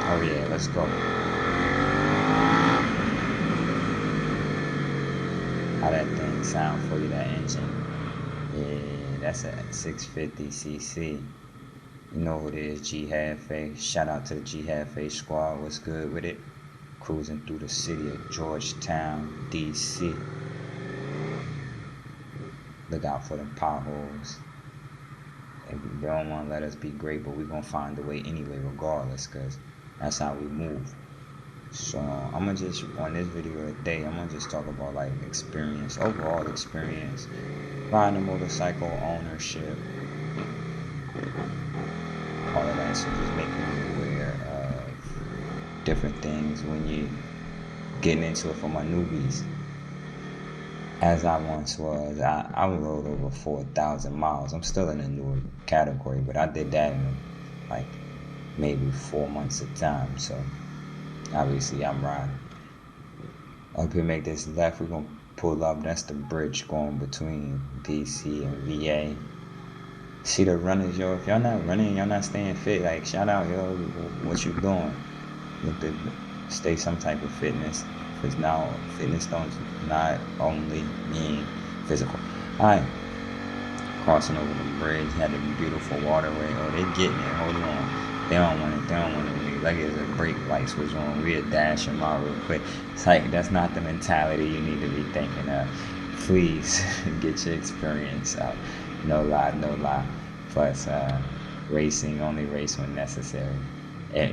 Oh yeah, let's go. How that thing sound for you, that engine? Yeah, that's a 650cc. You know who it is, G Half A. Shout out to the G Half A squad. What's good with it? Cruising through the city of Georgetown, DC. Look out for them potholes. And they don't want to let us be great, but we're going to find a way anyway, regardless, because that's how we move. So I'm gonna just, on this video today, I'm gonna just talk about like experience, overall experience, riding a motorcycle, ownership, all of that. So just making you aware of different things when you getting into it for my newbies. As I once was, I rode over 4,000 miles. I'm still in a newer category, but I did that in like maybe 4 months of time. So obviously I'm riding. Up here, make this left, we're gonna pull up. That's the bridge going between DC and VA. See the runners, yo. If y'all not running, y'all not staying fit, like shout out, yo. What you doing? Look to stay some type of fitness. Because now fitness don't not only mean physical. Alright, crossing over the bridge, had the beautiful waterway. Oh, they getting it. Hold on. They don't want it. They don't want it. Like it's a brake light switch on. We'll dash them out real quick. It's like that's not the mentality you need to be thinking of. Please get your experience out. No lie, no lie. Plus, racing, only race when necessary.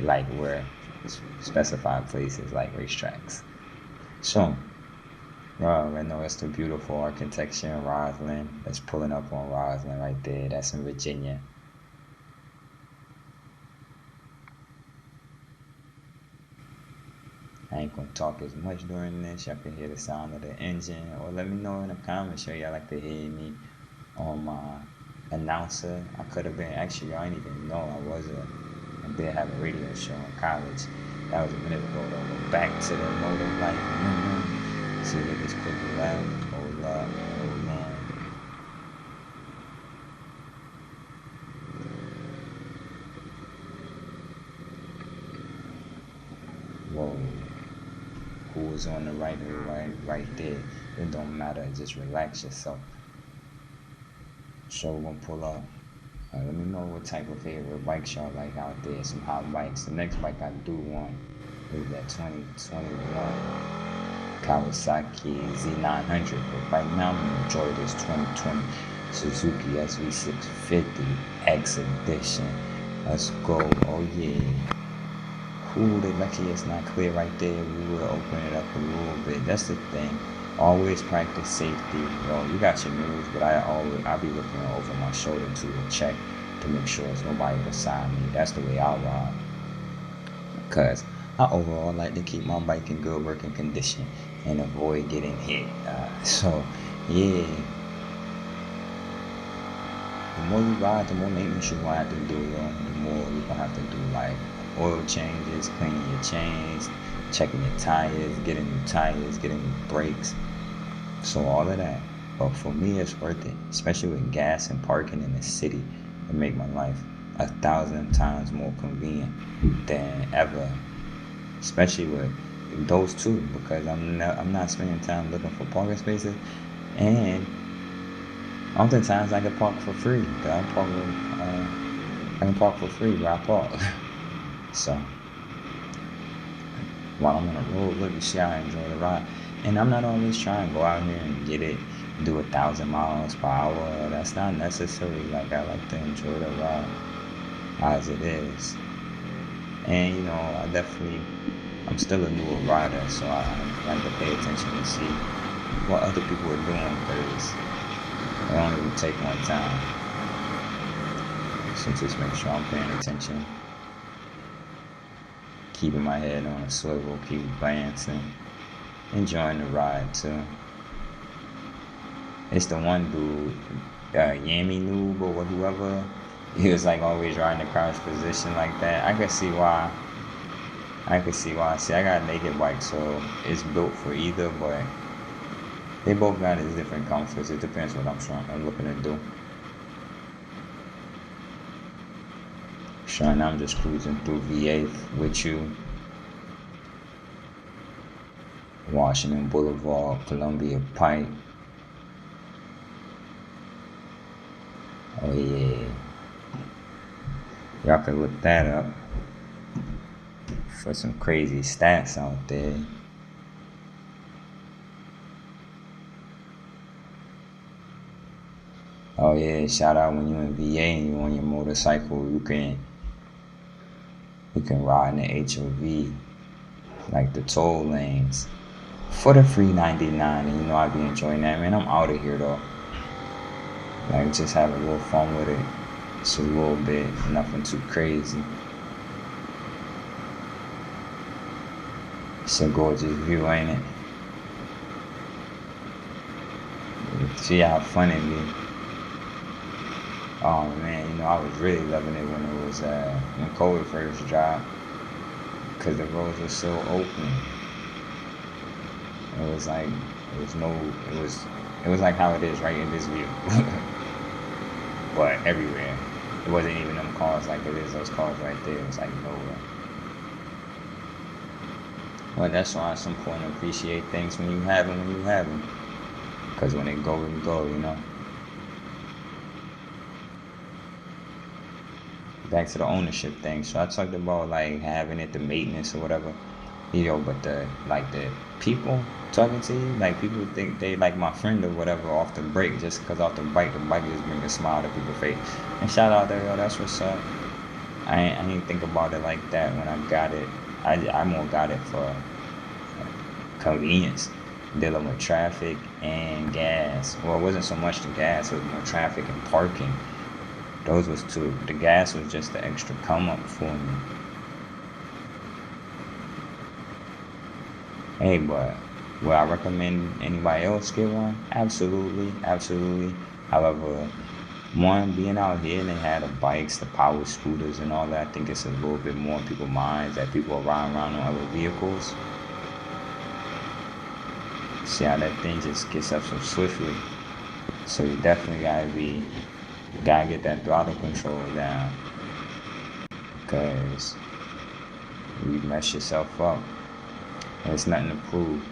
Like where specified places like racetracks. So, I know it's the beautiful architecture in Roslyn. That's pulling up on Roslyn right there. That's in Virginia. I ain't gonna talk as much during this. Y'all can hear the sound of the engine, or let me know in the comments. Sure, y'all like to hear me on my announcer. I could have been, actually, I didn't even know I did have a radio show in college. That was a minute ago though. But back to the motor light. See if it's quick left. Hold up, hold on. Whoa. Who was on the right there. It don't matter, just relax yourself. So we're gonna pull up. Let me know what type of favorite bikes y'all like out there. Some hot bikes. The next bike I do want is that 2021 Kawasaki Z900. But right now I'm gonna enjoy this 2020 Suzuki SV650X edition. Let's go. Oh yeah. Ooh, they lucky it's not clear right there. We will open it up a little bit. That's the thing. Always practice safety. You got your moves, but I'll be looking over my shoulder to check to make sure there's nobody beside me. That's the way I ride. Cause I overall like to keep my bike in good working condition and avoid getting hit. So yeah, the more you ride, the more maintenance you're gonna have to do, the more you're gonna have to do like oil changes, cleaning your chains, checking your tires, getting new tires, getting new brakes. So all of that. But for me, it's worth it, especially with gas and parking in the city. It make my life 1,000 times more convenient than ever, especially with those two, because I'm not spending time looking for parking spaces, and oftentimes I can park for free. I can park for free where I park. So while I'm on the road, look, you see how I enjoy the ride. And I'm not always trying to go out here and get it, do 1,000 miles per hour. That's not necessary. Like I like to enjoy the ride as it is. And I'm still a newer rider, so I like to pay attention to see what other people are doing, because it only will take one time. So just make sure I'm paying attention, keeping my head on a swivel, keep glancing, enjoying the ride too. It's the one dude, Yami Noob or whoever, he was like always riding the crouch position like that. I could see why. See, I got a naked bike, so it's built for either, but they both got its different comforts. It depends what I'm looking to do. Sure, now I'm just cruising through VA with you. Washington Boulevard, Columbia Pike. Oh yeah. Y'all can look that up for some crazy stats out there. Oh yeah, shout out when you in VA and you on your motorcycle, you can ride in the HOV, like the toll lanes, for the free 99. And you know I be enjoying that, man. I'm out of here though. Like just have a little fun with it. It's a little bit, nothing too crazy. It's a gorgeous view, ain't it? See how fun it be. Oh man, you know I was really loving it when it was when COVID first dropped, cause the roads were so open. It was like it was like how it is right in this view, but everywhere. It wasn't even them cars like it is those cars right there. It was like nowhere. Well, that's why it's important to appreciate things when you have them, cause when they go, you know. Back to the ownership thing. So I talked about like having it, the maintenance or whatever. But the people talking to you, like people think they like my friend or whatever off the break, just because off the bike just bring a smile to people's face. And shout out there, yo, that's what's up. I didn't think about it like that when I got it. I more got it for convenience, dealing with traffic and gas. Well, it wasn't so much the gas, it was more traffic and parking. Those was two. The gas was just the extra come up for me. Hey, but would I recommend anybody else get one? Absolutely, absolutely. However, one, being out here and they had the bikes, the power scooters and all that, I think it's a little bit more in people's minds that people are riding around on other vehicles. See how that thing just gets up so swiftly. So you definitely gotta get that throttle control down, because you mess yourself up. There's nothing to prove.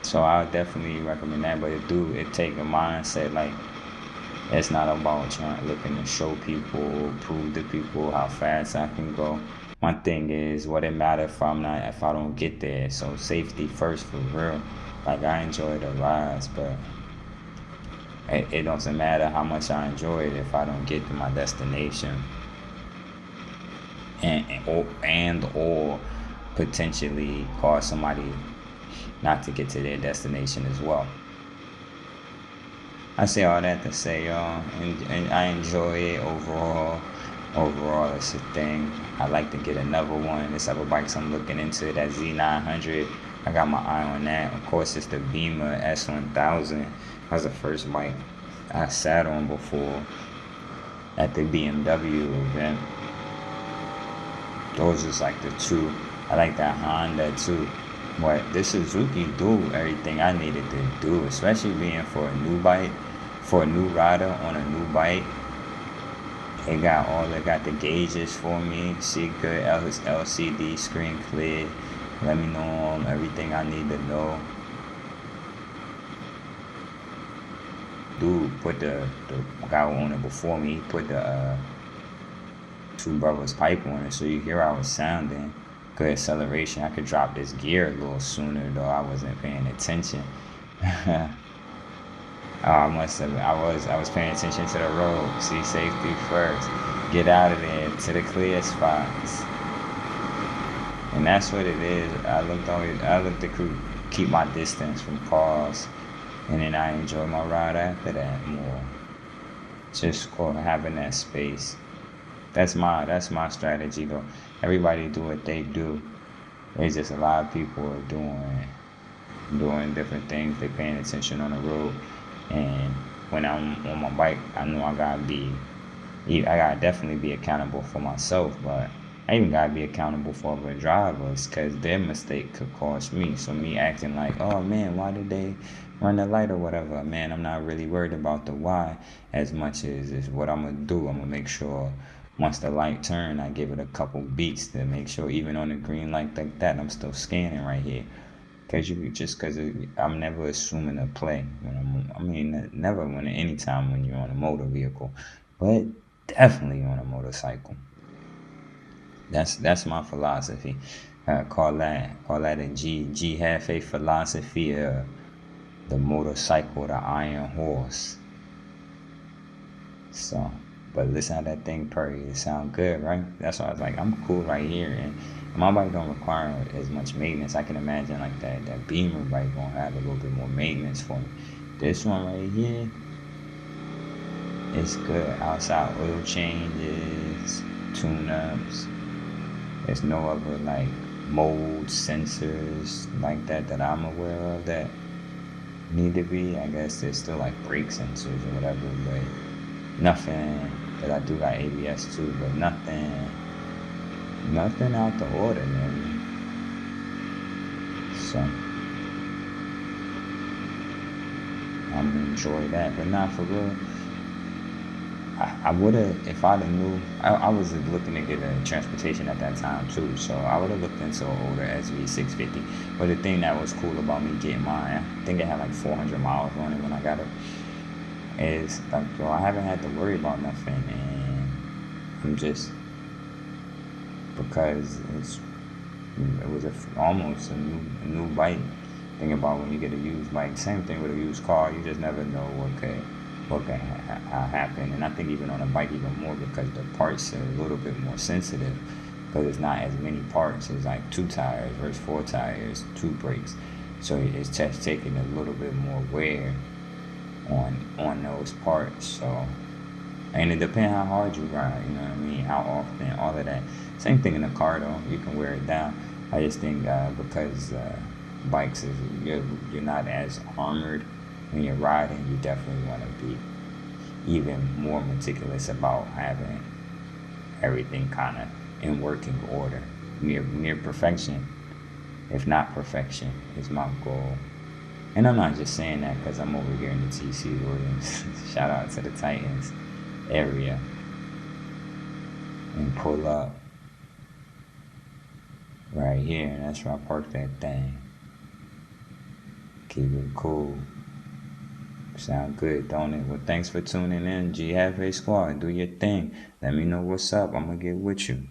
So I would definitely recommend that, but it take a mindset like it's not about looking to show people, prove to people how fast I can go. My thing is, what it matter if I don't get there. So safety first for real. Like I enjoy the rides, but it doesn't matter how much I enjoy it if I don't get to my destination, or potentially cause somebody not to get to their destination as well. I say all that to say, y'all, and I enjoy it overall. Overall, it's a thing. I like to get another one. This other bikes I'm looking into, that Z900. I got my eye on that. Of course, it's the Beamer S1000. That's the first bike I sat on before at the BMW event. Those is like the two. I like that Honda too. But this Suzuki do everything I needed to do, especially being for a new bike, for a new rider on a new bike. It got the gauges for me. See good LCD screen clear. Let me know everything I need to know. Dude put the guy who owned it before me, he put the two brothers pipe on it, so you hear how it's sounding. Good acceleration. I could drop this gear a little sooner though. I wasn't paying attention. I was paying attention to the road. See, safety first. Get out of there to the clear spots. And that's what it is. I look to keep my distance from cars, and then I enjoy my ride after that more. Just having that space. That's my strategy though. Everybody do what they do. There's just a lot of people are doing different things. They paying attention on the road. And when I'm on my bike, I know I gotta definitely be accountable for myself, but I even gotta be accountable for other drivers, because their mistake could cost me. So me acting like, oh man, why did they run the light or whatever? Man, I'm not really worried about the why as much as what I'm gonna do. I'm gonna make sure Once the light turn, I give it a couple beats to make sure even on a green light like that, I'm still scanning right here. Cause I'm never assuming a play never when anytime when you're on a motor vehicle, but definitely on a motorcycle. That's my philosophy. Call that a G have a philosophy of the motorcycle, the iron horse. So, but listen to that thing purr. It sound good, right? That's why I was like, I'm cool right here, and my bike don't require as much maintenance. I can imagine like that Beamer bike gonna have a little bit more maintenance for me. This one right here, it's good. Outside oil changes, tune-ups. There's no other like mold sensors like that I'm aware of that need to be. I guess there's still like brake sensors or whatever, but nothing that I do got ABS too, but nothing out the ordinary. So I'm gonna enjoy that, but not for real. I would have, if I'd have knew, I was looking to get a transportation at that time too, so I would have looked into an older SV650. But the thing that was cool about me getting mine, I think it had like 400 miles on it when I got it, is like, bro, I haven't had to worry about nothing, and I'm just, because it was almost a new bike. Think about when you get a used bike, same thing with a used car, you just never know what can happen. And I think even on a bike even more, because the parts are a little bit more sensitive, because it's not as many parts. It's like 2 tires versus 4 tires, 2 brakes, so it's just taking a little bit more wear on those parts. So, and it depends how hard you ride, you know what I mean, how often, all of that. Same thing in the car though, you can wear it down. I just think because bikes is you're not as armored when you're riding, you definitely want to be even more meticulous about having everything kind of in working order, near perfection, if not perfection, is my goal. And I'm not just saying that because I'm over here in the TC Williams. Shout out to the Titans area, and pull up right here, and that's where I park that thing. Keep it cool. Sound good, don't it? Well, thanks for tuning in, GFA Squad. Do your thing. Let me know what's up. I'm gonna get with you.